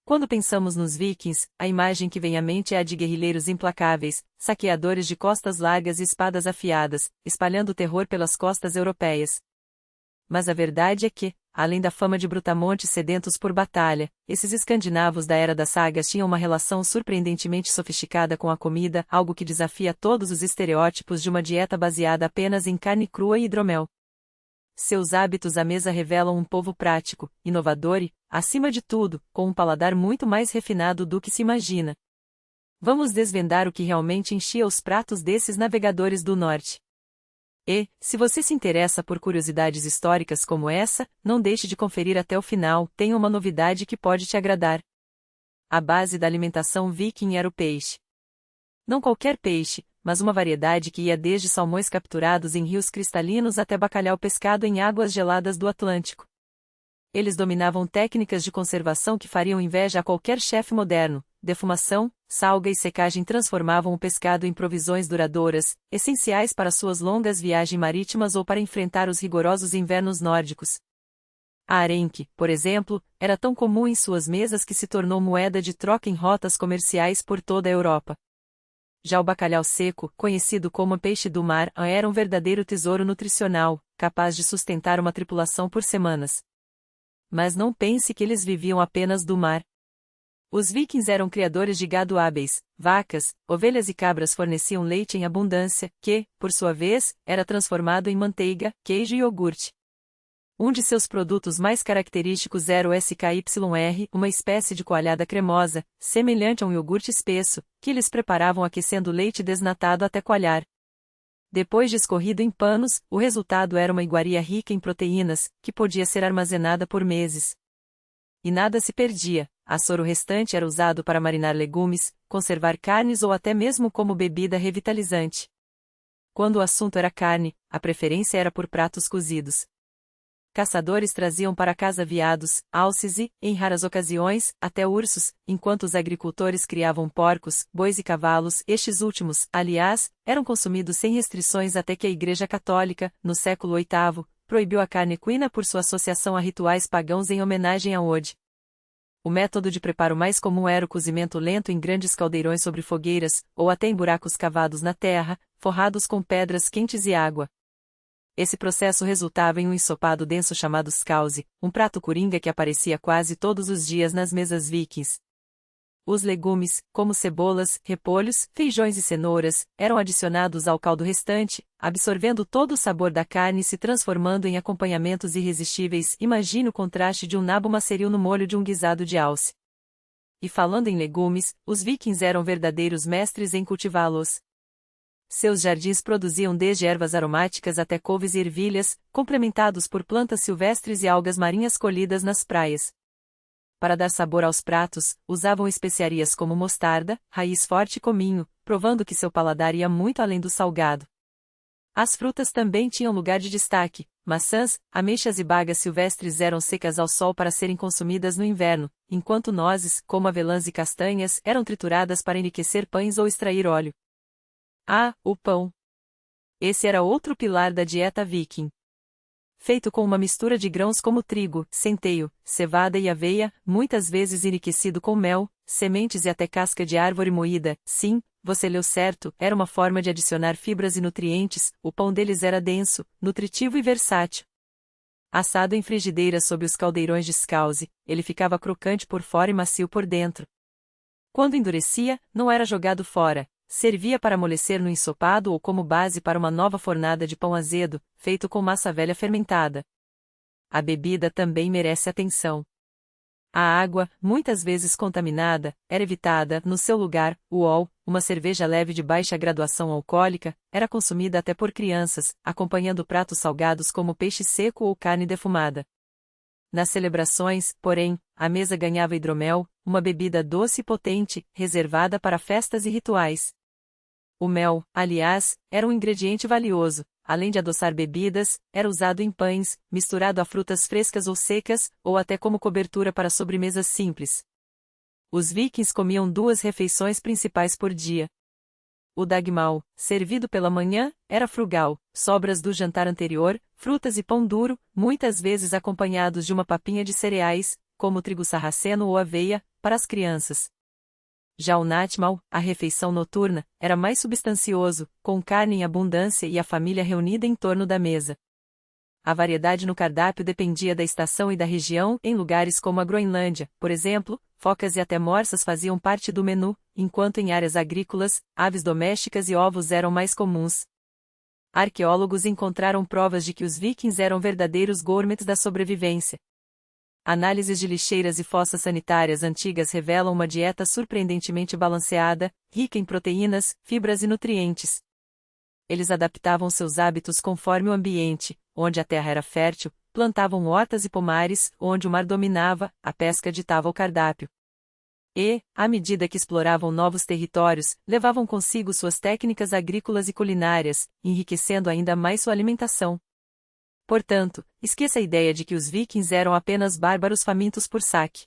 Quando pensamos nos vikings, a imagem que vem à mente é a de guerrilheiros implacáveis, saqueadores de costas largas e espadas afiadas, espalhando o terror pelas costas europeias. Mas a verdade é que, além da fama de brutamontes sedentos por batalha, esses escandinavos da era das sagas tinham uma relação surpreendentemente sofisticada com a comida, algo que desafia todos os estereótipos de uma dieta baseada apenas em carne crua e hidromel. Seus hábitos à mesa revelam um povo prático, inovador e, acima de tudo, com um paladar muito mais refinado do que se imagina. Vamos desvendar o que realmente enchia os pratos desses navegadores do norte. E, se você se interessa por curiosidades históricas como essa, não deixe de conferir até o final, tem uma novidade que pode te agradar. A base da alimentação viking era o peixe. Não qualquer peixe, mas uma variedade que ia desde salmões capturados em rios cristalinos até bacalhau pescado em águas geladas do Atlântico. Eles dominavam técnicas de conservação que fariam inveja a qualquer chefe moderno. Defumação, salga e secagem transformavam o pescado em provisões duradouras, essenciais para suas longas viagens marítimas ou para enfrentar os rigorosos invernos nórdicos. A arenque, por exemplo, era tão comum em suas mesas que se tornou moeda de troca em rotas comerciais por toda a Europa. Já o bacalhau seco, conhecido como peixe do mar, era um verdadeiro tesouro nutricional, capaz de sustentar uma tripulação por semanas. Mas não pense que eles viviam apenas do mar. Os vikings eram criadores de gado hábeis, vacas, ovelhas e cabras forneciam leite em abundância, que, por sua vez, era transformado em manteiga, queijo e iogurte. Um de seus produtos mais característicos era o SKYR, uma espécie de coalhada cremosa, semelhante a um iogurte espesso, que eles preparavam aquecendo o leite desnatado até coalhar. Depois de escorrido em panos, o resultado era uma iguaria rica em proteínas, que podia ser armazenada por meses. E nada se perdia, a soro restante era usado para marinar legumes, conservar carnes ou até mesmo como bebida revitalizante. Quando o assunto era carne, a preferência era por pratos cozidos. Caçadores traziam para casa veados, alces e, em raras ocasiões, até ursos, enquanto os agricultores criavam porcos, bois e cavalos. Estes últimos, aliás, eram consumidos sem restrições até que a Igreja Católica, no século VIII, proibiu a carne equina por sua associação a rituais pagãos em homenagem a Ode. O método de preparo mais comum era o cozimento lento em grandes caldeirões sobre fogueiras, ou até em buracos cavados na terra, forrados com pedras quentes e água. Esse processo resultava em um ensopado denso chamado skause, um prato coringa que aparecia quase todos os dias nas mesas vikings. Os legumes, como cebolas, repolhos, feijões e cenouras, eram adicionados ao caldo restante, absorvendo todo o sabor da carne e se transformando em acompanhamentos irresistíveis. Imagine o contraste de um nabo maceril no molho de um guisado de alce. E falando em legumes, os vikings eram verdadeiros mestres em cultivá-los. Seus jardins produziam desde ervas aromáticas até couves e ervilhas, complementados por plantas silvestres e algas marinhas colhidas nas praias. Para dar sabor aos pratos, usavam especiarias como mostarda, raiz forte e cominho, provando que seu paladar ia muito além do salgado. As frutas também tinham lugar de destaque. Maçãs, ameixas e bagas silvestres eram secas ao sol para serem consumidas no inverno, enquanto nozes, como avelãs e castanhas, eram trituradas para enriquecer pães ou extrair óleo. O pão. Esse era outro pilar da dieta viking. Feito com uma mistura de grãos como trigo, centeio, cevada e aveia, muitas vezes enriquecido com mel, sementes e até casca de árvore moída. Sim, você leu certo, era uma forma de adicionar fibras e nutrientes. O pão deles era denso, nutritivo e versátil. Assado em frigideira sob os caldeirões de skause, ele ficava crocante por fora e macio por dentro. Quando endurecia, não era jogado fora. Servia para amolecer no ensopado ou como base para uma nova fornada de pão azedo, feito com massa velha fermentada. A bebida também merece atenção. A água, muitas vezes contaminada, era evitada. No seu lugar, o ol, uma cerveja leve de baixa graduação alcoólica, era consumida até por crianças, acompanhando pratos salgados como peixe seco ou carne defumada. Nas celebrações, porém, a mesa ganhava hidromel, uma bebida doce e potente, reservada para festas e rituais. O mel, aliás, era um ingrediente valioso. Além de adoçar bebidas, era usado em pães, misturado a frutas frescas ou secas, ou até como cobertura para sobremesas simples. Os vikings comiam 2 refeições principais por dia. O dagmal, servido pela manhã, era frugal, sobras do jantar anterior, frutas e pão duro, muitas vezes acompanhados de uma papinha de cereais, como trigo sarraceno ou aveia, para as crianças. Já o natmal, a refeição noturna, era mais substancioso, com carne em abundância e a família reunida em torno da mesa. A variedade no cardápio dependia da estação e da região. Em lugares como a Groenlândia, por exemplo, focas e até morsas faziam parte do menu, enquanto em áreas agrícolas, aves domésticas e ovos eram mais comuns. Arqueólogos encontraram provas de que os vikings eram verdadeiros gourmets da sobrevivência. Análises de lixeiras e fossas sanitárias antigas revelam uma dieta surpreendentemente balanceada, rica em proteínas, fibras e nutrientes. Eles adaptavam seus hábitos conforme o ambiente, onde a terra era fértil, plantavam hortas e pomares, onde o mar dominava, a pesca ditava o cardápio. E, à medida que exploravam novos territórios, levavam consigo suas técnicas agrícolas e culinárias, enriquecendo ainda mais sua alimentação. Portanto, esqueça a ideia de que os vikings eram apenas bárbaros famintos por saque.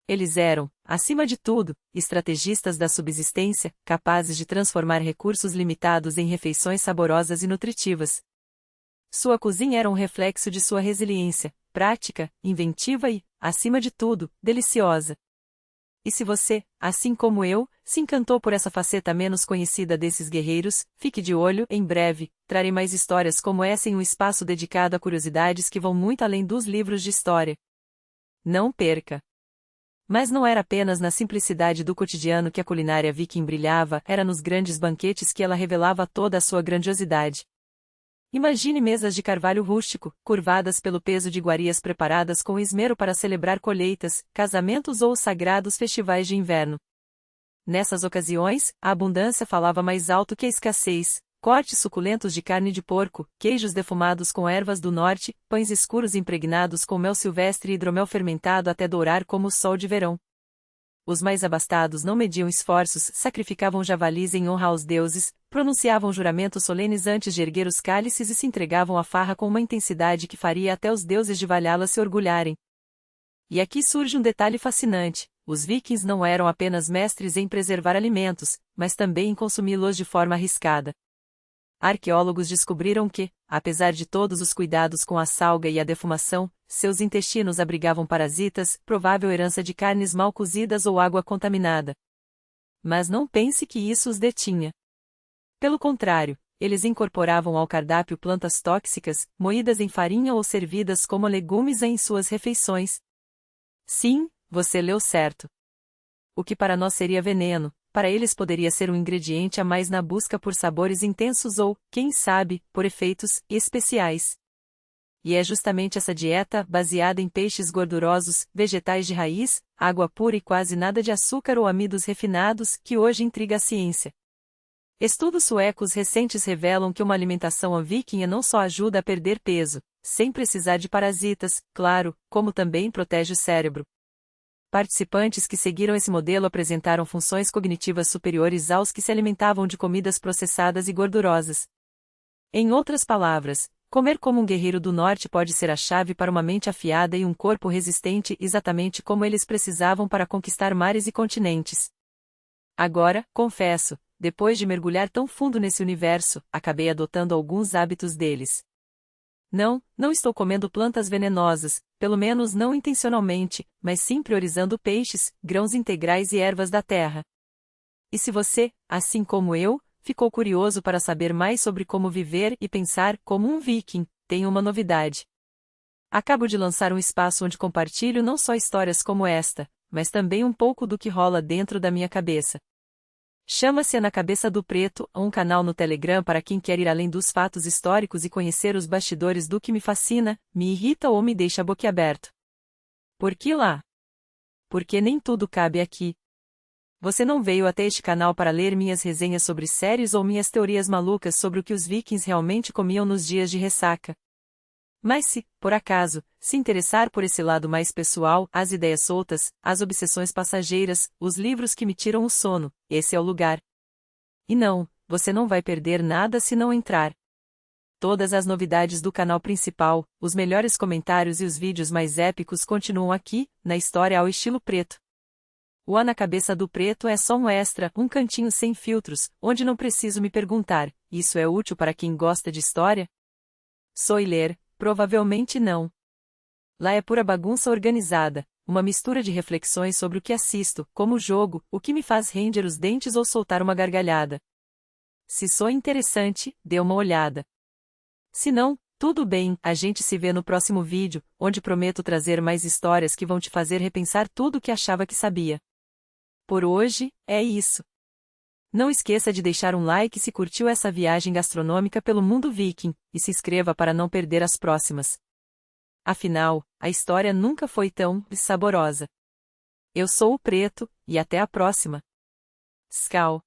Eles eram, acima de tudo, estrategistas da subsistência, capazes de transformar recursos limitados em refeições saborosas e nutritivas. Sua cozinha era um reflexo de sua resiliência, prática, inventiva e, acima de tudo, deliciosa. E se você, assim como eu, se encantou por essa faceta menos conhecida desses guerreiros, fique de olho. Em breve, trarei mais histórias como essa em um espaço dedicado a curiosidades que vão muito além dos livros de história. Não perca! Mas não era apenas na simplicidade do cotidiano que a culinária viking brilhava, era nos grandes banquetes que ela revelava toda a sua grandiosidade. Imagine mesas de carvalho rústico, curvadas pelo peso de iguarias preparadas com esmero para celebrar colheitas, casamentos ou os sagrados festivais de inverno. Nessas ocasiões, a abundância falava mais alto que a escassez. Cortes suculentos de carne de porco, queijos defumados com ervas do norte, pães escuros impregnados com mel silvestre e hidromel fermentado até dourar como o sol de verão. Os mais abastados não mediam esforços, sacrificavam javalis em honra aos deuses, pronunciavam juramentos solenes antes de erguer os cálices e se entregavam à farra com uma intensidade que faria até os deuses de Valhalla se orgulharem. E aqui surge um detalhe fascinante: os vikings não eram apenas mestres em preservar alimentos, mas também em consumi-los de forma arriscada. Arqueólogos descobriram que, apesar de todos os cuidados com a salga e a defumação, seus intestinos abrigavam parasitas, provável herança de carnes mal cozidas ou água contaminada. Mas não pense que isso os detinha. Pelo contrário, eles incorporavam ao cardápio plantas tóxicas, moídas em farinha ou servidas como legumes em suas refeições. Sim, você leu certo. O que para nós seria veneno, para eles poderia ser um ingrediente a mais na busca por sabores intensos ou, quem sabe, por efeitos especiais. E é justamente essa dieta, baseada em peixes gordurosos, vegetais de raiz, água pura e quase nada de açúcar ou amidos refinados, que hoje intriga a ciência. Estudos suecos recentes revelam que uma alimentação viking não só ajuda a perder peso, sem precisar de parasitas, claro, como também protege o cérebro. Participantes que seguiram esse modelo apresentaram funções cognitivas superiores aos que se alimentavam de comidas processadas e gordurosas. Em outras palavras, comer como um guerreiro do norte pode ser a chave para uma mente afiada e um corpo resistente, exatamente como eles precisavam para conquistar mares e continentes. Agora, confesso, depois de mergulhar tão fundo nesse universo, acabei adotando alguns hábitos deles. Não estou comendo plantas venenosas, pelo menos não intencionalmente, mas sim priorizando peixes, grãos integrais e ervas da terra. E se você, assim como eu, ficou curioso para saber mais sobre como viver e pensar como um viking, tenho uma novidade. Acabo de lançar um espaço onde compartilho não só histórias como esta, mas também um pouco do que rola dentro da minha cabeça. Chama-se Na Cabeça do Preto, um canal no Telegram para quem quer ir além dos fatos históricos e conhecer os bastidores do que me fascina, me irrita ou me deixa boquiaberto. Por que lá? Porque nem tudo cabe aqui. Você não veio até este canal para ler minhas resenhas sobre séries ou minhas teorias malucas sobre o que os vikings realmente comiam nos dias de ressaca. Mas se, por acaso, se interessar por esse lado mais pessoal, as ideias soltas, as obsessões passageiras, os livros que me tiram o sono, esse é o lugar. E não, você não vai perder nada se não entrar. Todas as novidades do canal principal, os melhores comentários e os vídeos mais épicos continuam aqui, na História ao Estilo Preto. O Na Cabeça do Preto é só um extra, um cantinho sem filtros, onde não preciso me perguntar, isso é útil para quem gosta de história? Spoiler, provavelmente não. Lá é pura bagunça organizada, uma mistura de reflexões sobre o que assisto, como o jogo, o que me faz ranger os dentes ou soltar uma gargalhada. Se soa interessante, dê uma olhada. Se não, tudo bem, a gente se vê no próximo vídeo, onde prometo trazer mais histórias que vão te fazer repensar tudo o que achava que sabia. Por hoje, é isso. Não esqueça de deixar um like se curtiu essa viagem gastronômica pelo mundo viking, e se inscreva para não perder as próximas. Afinal, a história nunca foi tão saborosa. Eu sou o Preto, e até a próxima. Skål!